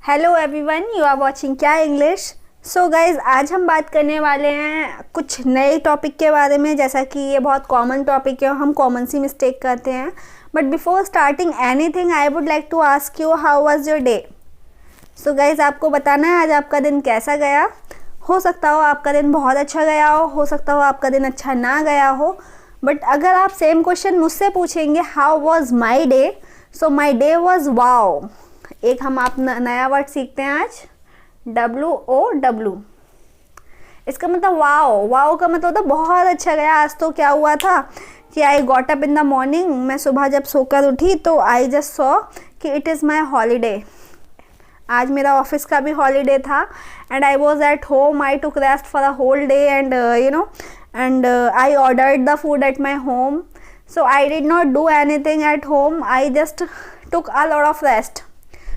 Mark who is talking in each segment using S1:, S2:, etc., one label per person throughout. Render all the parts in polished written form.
S1: Hello everyone, you are watching क्या English. So guys, आज हम बात करने वाले हैं कुछ नए टॉपिक के बारे में। जैसा कि ये बहुत कॉमन टॉपिक है, हम कॉमन सी मिस्टेक करते हैं। But before starting anything I would like to ask you how was your day. So guys, आपको बताना है आज आपका दिन कैसा गया। हो सकता हो आपका दिन बहुत अच्छा गया हो सकता हो आपका दिन अच्छा ना गया हो। बट अगर आप सेम क्वेश्चन मुझसे पूछेंगे how was my day, so my day was wow. एक हम आप नया वर्ड सीखते हैं आज, WOW। इसका मतलब वाओ। वाओ का मतलब होता बहुत अच्छा गया। आज तो क्या हुआ था कि I got up in the morning, मैं सुबह जब सोकर उठी तो आई जस्ट सॉ कि इट इज़ माई हॉलीडे। आज मेरा ऑफिस का भी हॉलीडे था and I was at home. I took rest for a whole day and and I ordered the food at my home. So I did not do anything at home. I just took a lot of rest.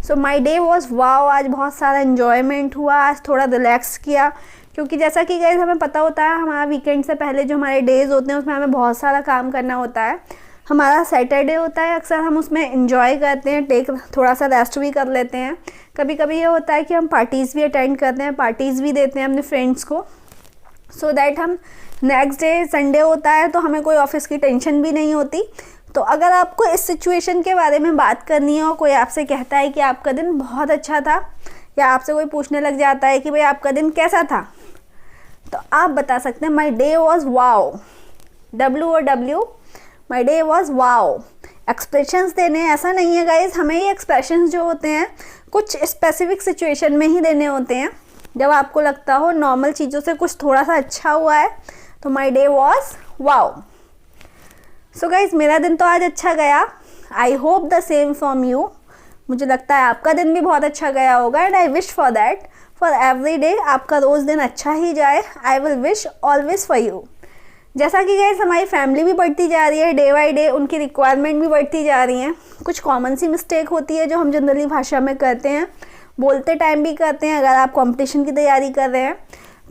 S1: So my day was wow. आज बहुत सारा enjoyment हुआ, आज थोड़ा relax किया। क्योंकि जैसा कि गाइस हमें पता होता है, हमारा वीकेंड से पहले जो हमारे डेज़ होते हैं उसमें हमें बहुत सारा काम करना होता है। हमारा सैटरडे होता है, अक्सर हम उसमें इंजॉय करते हैं, थोड़ा सा रेस्ट भी कर लेते हैं। कभी कभी ये होता है कि हम पार्टीज़ भी अटेंड करते हैं, पार्टीज़ भी देते हैं अपने फ्रेंड्स को, सो दैट हम नेक्स्ट डे संडे होता है तो हमें कोई ऑफिस की टेंशन भी नहीं होती। तो अगर आपको इस सिचुएशन के बारे में बात करनी है और कोई आपसे कहता है कि आपका दिन बहुत अच्छा था, या आपसे कोई पूछने लग जाता है कि भाई आपका दिन कैसा था, तो आप बता सकते हैं my day was wow. WOW, my day was wow. Expressions देने ऐसा नहीं है गाइज, हमें ये एक्सप्रेशंस जो होते हैं कुछ स्पेसिफिक सिचुएशन में ही देने होते हैं। जब आपको लगता हो नॉर्मल चीज़ों से कुछ थोड़ा सा अच्छा हुआ है तो my day was wow. So guys, मेरा दिन तो आज अच्छा गया। I hope the same from you. मुझे लगता है आपका दिन भी बहुत अच्छा गया होगा and I wish for that for every day आपका रोज़ दिन अच्छा ही जाए। I will wish always for you. जैसा कि गाइज हमारी फैमिली भी बढ़ती जा रही है डे बाई डे, उनकी रिक्वायरमेंट भी बढ़ती जा रही हैं। कुछ कॉमन सी मिस्टेक होती है जो हम जनरली भाषा में करते हैं, बोलते टाइम भी करते हैं। अगर आप कंपटीशन की तैयारी कर रहे हैं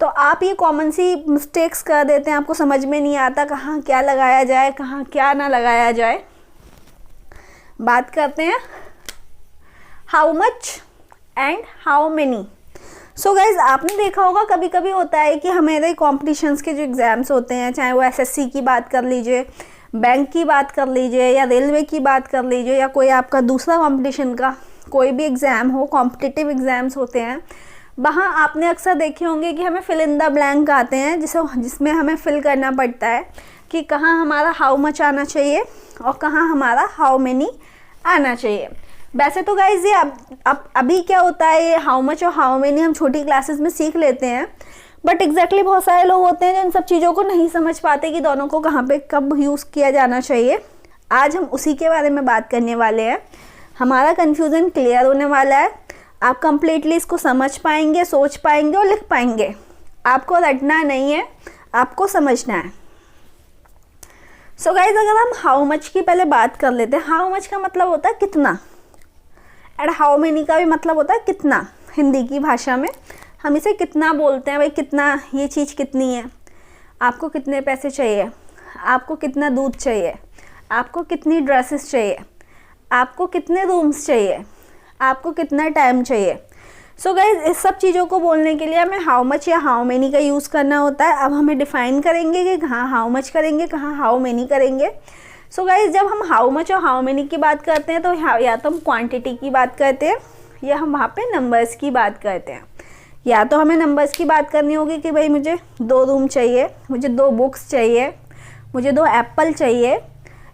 S1: तो आप ये कॉमन सी मिस्टेक्स कर देते हैं, आपको समझ में नहीं आता कहाँ क्या लगाया जाए, कहाँ क्या ना लगाया जाए। बात करते हैं how much and how many. So guys, आपने देखा होगा कभी कभी होता है कि हमारे कॉम्पिटिशन्स के जो एग्ज़ाम्स होते हैं, चाहे वो SSC की बात कर लीजिए, बैंक की बात कर लीजिए, या रेलवे की बात कर लीजिए, या कोई आपका दूसरा कॉम्पिटिशन का कोई भी एग्ज़ाम हो, कॉम्पिटिटिव एग्ज़ाम्स होते हैं, वहाँ आपने अक्सर देखे होंगे कि हमें फिल इन द ब्लैंक आते हैं, जिसमें हमें फिल करना पड़ता है कि कहाँ हमारा हाउ मच आना चाहिए और कहाँ हमारा हाउ मेनी आना चाहिए। वैसे तो गाइज ये अब अभी क्या होता है, ये हाउ मच और हाउ मेनी हम छोटी क्लासेस में सीख लेते हैं। बट एग्जैक्टली बहुत सारे लोग होते हैं जो इन सब चीज़ों को नहीं समझ पाते कि दोनों को कहाँ पे कब यूज़ किया जाना चाहिए। आज हम उसी के बारे में बात करने वाले हैं। हमारा कन्फ्यूज़न क्लियर होने वाला है। आप कंप्लीटली इसको समझ पाएंगे, सोच पाएंगे और लिख पाएंगे। आपको रटना नहीं है, आपको समझना है। सो गाइज, अगर हम हाउ मच की पहले बात कर लेते हैं। हाउ मच का मतलब होता है कितना, एंड हाउ मेनी का भी मतलब होता है कितना। हिंदी की भाषा में हम इसे कितना बोलते हैं। भाई कितना, ये चीज़ कितनी है, आपको कितने पैसे चाहिए, आपको कितना दूध चाहिए, आपको कितनी ड्रेसेस चाहिए, आपको कितने रूम्स चाहिए, आपको कितना टाइम चाहिए। सो गाइज, इस सब चीज़ों को बोलने के लिए हमें हाउ मच या हाउ मेनी का यूज़ करना होता है। अब हमें डिफ़ाइन करेंगे कि कहाँ हाउ मच करेंगे, कहाँ हाउ मेनी करेंगे। सो गाइज, जब हम हाउ मच और हाउ मेनी की बात करते हैं तो या तो हम क्वांटिटी की बात करते हैं या हम वहाँ पे नंबर्स की बात करते हैं। या तो हमें नंबर्स की बात करनी होगी कि भाई मुझे 2 रूम चाहिए, मुझे 2 बुक्स चाहिए, मुझे 2 एप्पल चाहिए,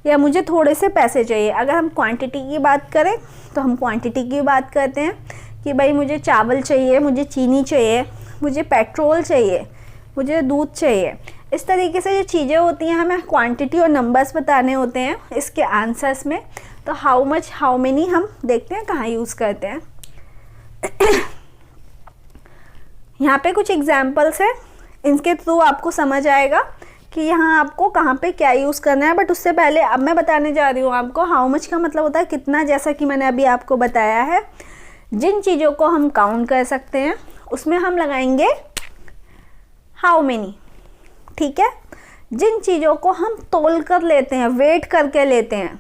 S1: या मुझे थोड़े से पैसे चाहिए। अगर हम क्वांटिटी की बात करें तो हम क्वांटिटी की बात करते हैं कि भाई मुझे चावल चाहिए, मुझे चीनी चाहिए, मुझे पेट्रोल चाहिए, मुझे दूध चाहिए। इस तरीके से जो चीज़ें होती हैं हमें क्वांटिटी और नंबर्स बताने होते हैं इसके आंसर्स में। तो हाउ मच हाउ मेनी हम देखते हैं कहाँ यूज़ करते हैं। यहाँ पे कुछ एग्जाम्पल्स हैं, इनके थ्रू आपको समझ आएगा कि यहाँ आपको कहाँ पे क्या यूज़ करना है। बट उससे पहले अब मैं बताने जा रही हूँ आपको हाउ मच का मतलब होता है कितना। जैसा कि मैंने अभी आपको बताया है, जिन चीज़ों को हम काउंट कर सकते हैं उसमें हम लगाएंगे हाउ मेनी, ठीक है। जिन चीज़ों को हम तोल कर लेते हैं, वेट करके लेते हैं,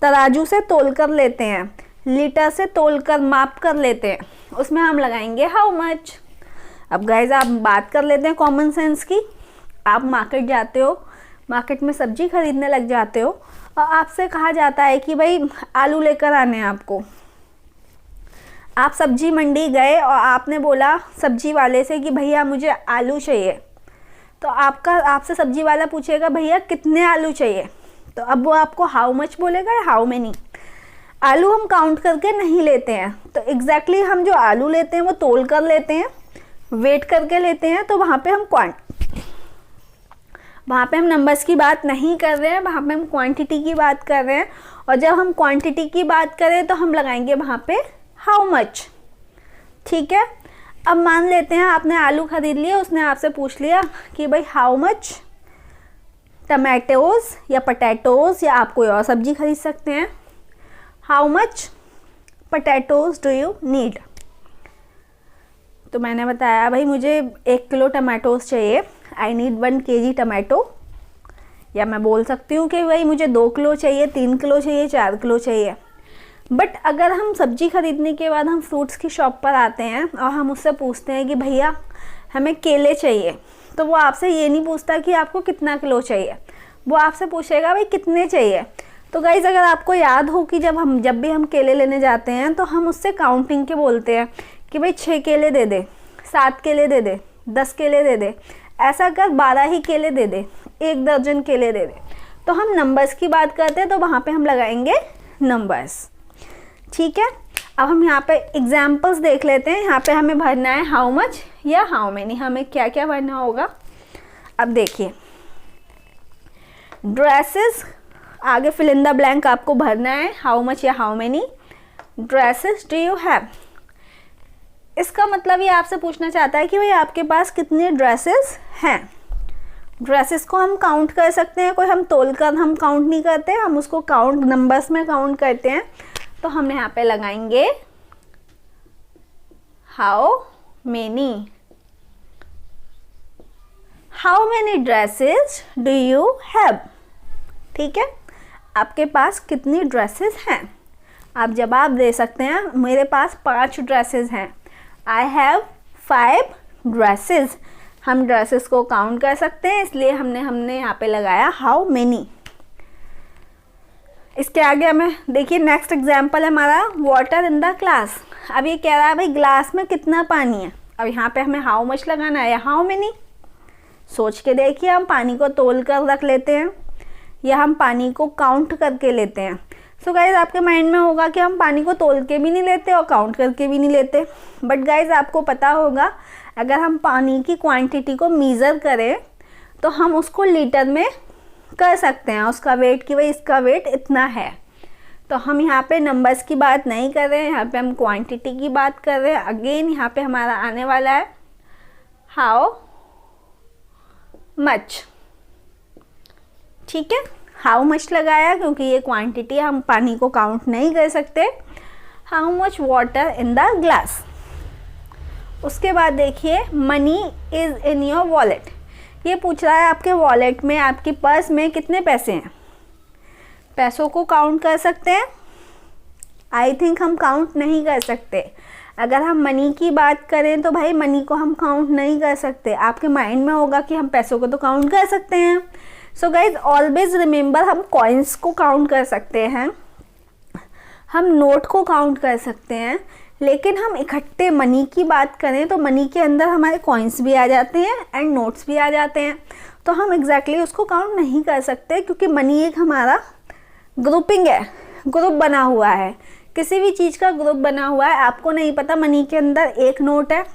S1: तराजू से तोल कर लेते हैं, लीटर से तोल कर माप कर लेते हैं, उसमें हम लगाएंगे हाउ मच। अब गाइज आप बात कर लेते हैं कॉमन सेंस की। आप मार्केट जाते हो, मार्केट में सब्जी खरीदने लग जाते हो और आपसे कहा जाता है कि भाई आलू लेकर आने हैं आपको। आप सब्जी मंडी गए और आपने बोला सब्जी वाले से कि भैया मुझे आलू चाहिए, तो आपसे सब्जी वाला पूछेगा भैया कितने आलू चाहिए, तो अब वो आपको हाउ मच बोलेगा या हाउ मेनी। आलू हम काउंट करके नहीं लेते हैं, तो एग्जैक्टली हम जो आलू लेते हैं वो तोल कर लेते हैं, वेट करके लेते हैं। तो वहाँ पे हम नंबर्स की बात नहीं कर रहे हैं, वहाँ पे हम क्वांटिटी की बात कर रहे हैं। और जब हम क्वांटिटी की बात करें तो हम लगाएंगे वहाँ पे हाउ मच। ठीक है, अब मान लेते हैं आपने आलू खरीद लिया, उसने आपसे पूछ लिया कि भाई हाउ मच टमाटोज़ या पटैटोज़, या आप कोई और सब्जी खरीद सकते हैं। How much potatoes do you need. तो मैंने बताया भाई मुझे 1 किलो टमाटोज़ चाहिए, आई नीड 1 kg टमाटो। या मैं बोल सकती हूँ कि भाई मुझे 2 किलो चाहिए, 3 किलो चाहिए, 4 किलो चाहिए। बट अगर हम सब्जी खरीदने के बाद हम फ्रूट्स की शॉप पर आते हैं और हम उससे पूछते हैं कि भैया हमें केले चाहिए, तो वो आपसे ये नहीं पूछता कि आपको कितना किलो चाहिए, वो आपसे पूछेगा भाई कितने चाहिए। तो गाइज़ अगर आपको याद हो कि जब भी हम केले लेने जाते हैं तो हम उससे काउंटिंग के बोलते हैं कि भाई 6 केले दे दे, 7 केले दे दे, 10 केले दे दे, ऐसा कर 12 ही केले दे दे, 1 दर्जन केले दे दे। तो हम नंबर्स की बात करते हैं, तो वहाँ पे हम लगाएंगे नंबर्स। ठीक है, अब हम यहाँ पे एग्जाम्पल्स देख लेते हैं। यहाँ पे हमें भरना है हाउ मच या हाउ मेनी, हमें क्या क्या भरना होगा। अब देखिए ड्रेसेस, आगे फिल इन द ब्लैंक आपको भरना है हाउ मच या how many dresses do you have. इसका मतलब ये आपसे पूछना चाहता है कि भाई आपके पास कितने ड्रेसेस हैं। ड्रेसेस को हम काउंट कर सकते हैं, कोई हम तोल कर हम काउंट नहीं करते, हम उसको काउंट नंबर्स में काउंट करते हैं। तो हम यहाँ पे लगाएंगे how many dresses do you have. ठीक है, आपके पास कितनी ड्रेसेस हैं। आप जवाब दे सकते हैं मेरे पास 5 ड्रेसेस हैं, आई हैव 5 ड्रेसेस। हम ड्रेसेस को काउंट कर सकते हैं, इसलिए हमने यहाँ पे लगाया हाउ मेनी। इसके आगे हमें देखिए नेक्स्ट एग्जाम्पल है हमारा वाटर इन द ग्लास। अब ये कह रहा है भाई ग्लास में कितना पानी है। अब यहाँ पे हमें हाउ मच लगाना है या हाउ मेनी। सोच के देखिए, हम पानी को तोल कर रख लेते हैं या हम पानी को काउंट करके लेते हैं। सो गाइज आपके माइंड में होगा कि हम पानी को तोल के भी नहीं लेते और काउंट करके भी नहीं लेते। बट गाइज आपको पता होगा अगर हम पानी की क्वांटिटी को मीज़र करें तो हम उसको लीटर में कर सकते हैं, उसका वेट कि भाई इसका वेट इतना है। तो हम यहाँ पे नंबर्स की बात नहीं कर रहे हैं, यहाँ पे हम क्वांटिटी की बात कर रहे हैं। अगेन यहाँ पे हमारा आने वाला है हाउ मच। ठीक है, हाउ मच लगाया क्योंकि ये क्वांटिटी, हम पानी को काउंट नहीं कर सकते। How much water in the glass. उसके बाद देखिए money is in your wallet. ये पूछ रहा है आपके वॉलेट में, आपकी पर्स में कितने पैसे हैं। पैसों को काउंट कर सकते हैं? आई थिंक हम काउंट नहीं कर सकते। अगर हम मनी की बात करें तो भाई मनी को हम काउंट नहीं कर सकते। आपके माइंड में होगा कि हम पैसों को तो काउंट कर सकते हैं। सो गाइज ऑलवेज रिमेंबर, हम कॉइन्स को काउंट कर सकते हैं, हम नोट को काउंट कर सकते हैं, लेकिन हम इकट्ठे मनी की बात करें तो मनी के अंदर हमारे कॉइन्स भी आ जाते हैं एंड नोट्स भी आ जाते हैं। तो हम एग्जैक्टली उसको काउंट नहीं कर सकते क्योंकि मनी एक हमारा ग्रुपिंग है, ग्रुप बना हुआ है, किसी भी चीज़ का ग्रुप बना हुआ है। आपको नहीं पता मनी के अंदर 1 नोट है,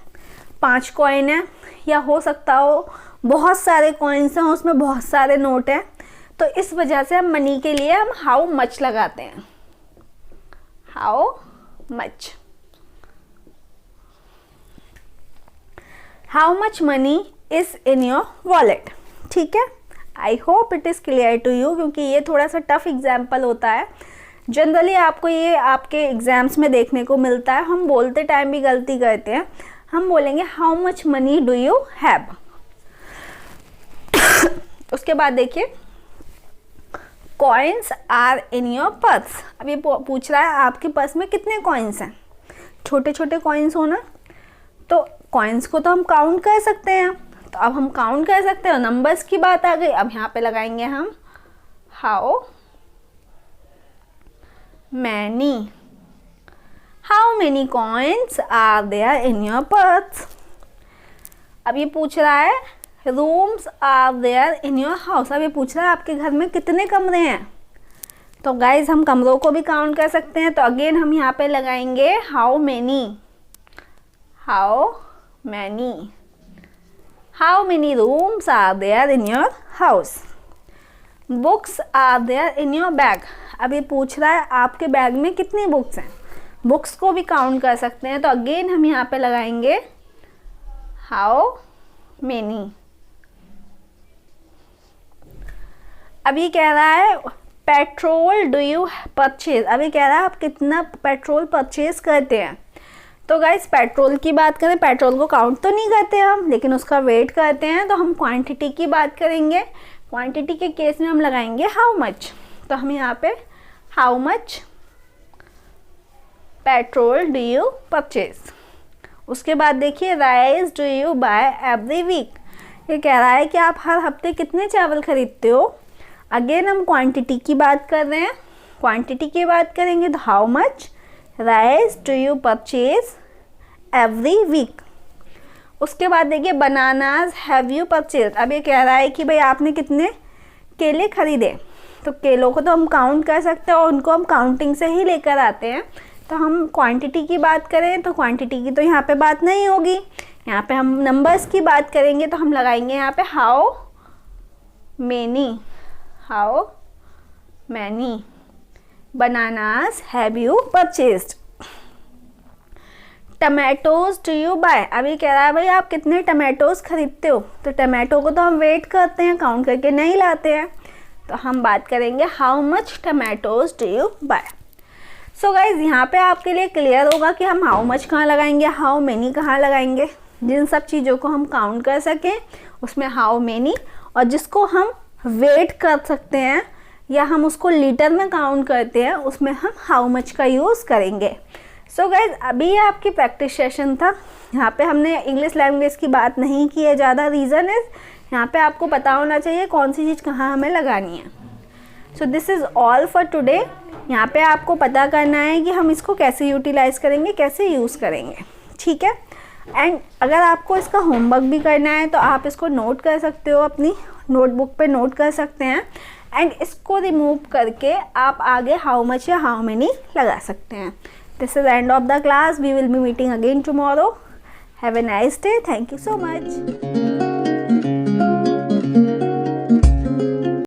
S1: 5 कॉइन है, या हो सकता हो बहुत सारे कॉइन्स हैं उसमें बहुत सारे नोट हैं। तो इस वजह से हम मनी के लिए हम हाउ मच लगाते हैं, how much. How much money is in your wallet. ठीक है, I hope it is clear to you, क्योंकि ये थोड़ा सा टफ एग्जाम्पल होता है। जनरली आपको ये आपके एग्ज़ाम्स में देखने को मिलता है। हम बोलते टाइम भी गलती करते हैं, हम बोलेंगे how much money do you have. उसके बाद देखिए coins are in your purse. अब ये पूछ रहा है आपके पर्स में कितने कॉइन्स हैं। छोटे छोटे कॉइन्स हो ना, तो कॉइन्स को तो हम काउंट कर सकते हैं। तो अब हम काउंट कर सकते हैं, नंबर्स की बात आ गई। अब यहाँ पे लगाएंगे हम how many coins are there in your purse. अब ये पूछ रहा है rooms are there in your house. अब ये पूछ रहा है आपके घर में कितने कमरे हैं। तो गाइज हम कमरों को भी काउंट कर सकते हैं। तो अगेन हम यहाँ पे लगाएंगे how many rooms are there in your house. Books are there in your bag. अब ये पूछ रहा है आपके बैग में कितनी बुक्स हैं। बुक्स को भी काउंट कर सकते हैं। तो अगेन हम यहाँ पे लगाएंगे हाउ मैनी। अब ये कह रहा है पेट्रोल डू यू परचेज। अभी कह रहा है आप कितना पेट्रोल परचेज करते हैं। तो गाइस पेट्रोल की बात करें, पेट्रोल को काउंट तो नहीं करते हम, लेकिन उसका वेट करते हैं। तो हम क्वांटिटी की बात करेंगे। क्वांटिटी के केस में हम लगाएंगे हाउ मच। तो हम यहाँ पे how much petrol do you purchase. उसके बाद देखिए rice do you buy every week. ये कह रहा है कि आप हर हफ्ते कितने चावल खरीदते हो। अगेन हम क्वांटिटी की बात कर रहे हैं। क्वांटिटी की बात करेंगे तो how much rice do you purchase every week. उसके बाद देखिए बनानाज हैव यू परचेज। अब ये कह रहा है कि भाई आपने कितने केले खरीदे। तो केलों को तो हम काउंट कर सकते हैं और उनको हम काउंटिंग से ही लेकर आते हैं। तो हम क्वांटिटी की बात करें तो क्वांटिटी की तो यहाँ पे बात नहीं होगी। यहाँ पे हम नंबर्स की बात करेंगे तो हम लगाएंगे यहाँ पे how many bananas have you purchased. Tomatoes do you buy. अभी कह रहा है भाई आप कितने टमाटोज खरीदते हो। तो टमाटो को तो हम वेट करते हैं, काउंट करके नहीं लाते हैं। तो हम बात करेंगे how much tomatoes do you buy. So guys यहाँ पे आपके लिए क्लियर होगा कि हम हाउ मच कहाँ लगाएंगे, हाउ मैनी कहाँ लगाएंगे। जिन सब चीज़ों को हम काउंट कर सकें उसमें हाउ मैनी, और जिसको हम वेट कर सकते हैं या हम उसको लीटर में काउंट करते हैं उसमें हम हाउ मच का यूज़ करेंगे। सो गाइज अभी ये आपकी प्रैक्टिस सेशन था। यहाँ पे हमने इंग्लिश लैंग्वेज की बात नहीं की है ज़्यादा। रीज़न इज़ यहाँ पे आपको पता होना चाहिए कौन सी चीज़ कहाँ हमें लगानी है। So this is all for today. यहाँ पे आपको पता करना है कि हम इसको कैसे यूटिलाइज़ करेंगे, कैसे यूज़ करेंगे, ठीक है। एंड अगर आपको इसका होमवर्क भी करना है तो आप इसको नोट कर सकते हो, अपनी नोटबुक पे नोट कर सकते हैं। एंड इसको रिमूव करके आप आगे हाउ मच या हाउ मैनी लगा सकते हैं। This is end of the class. We will be meeting again tomorrow. Have a nice day. Thank you so much.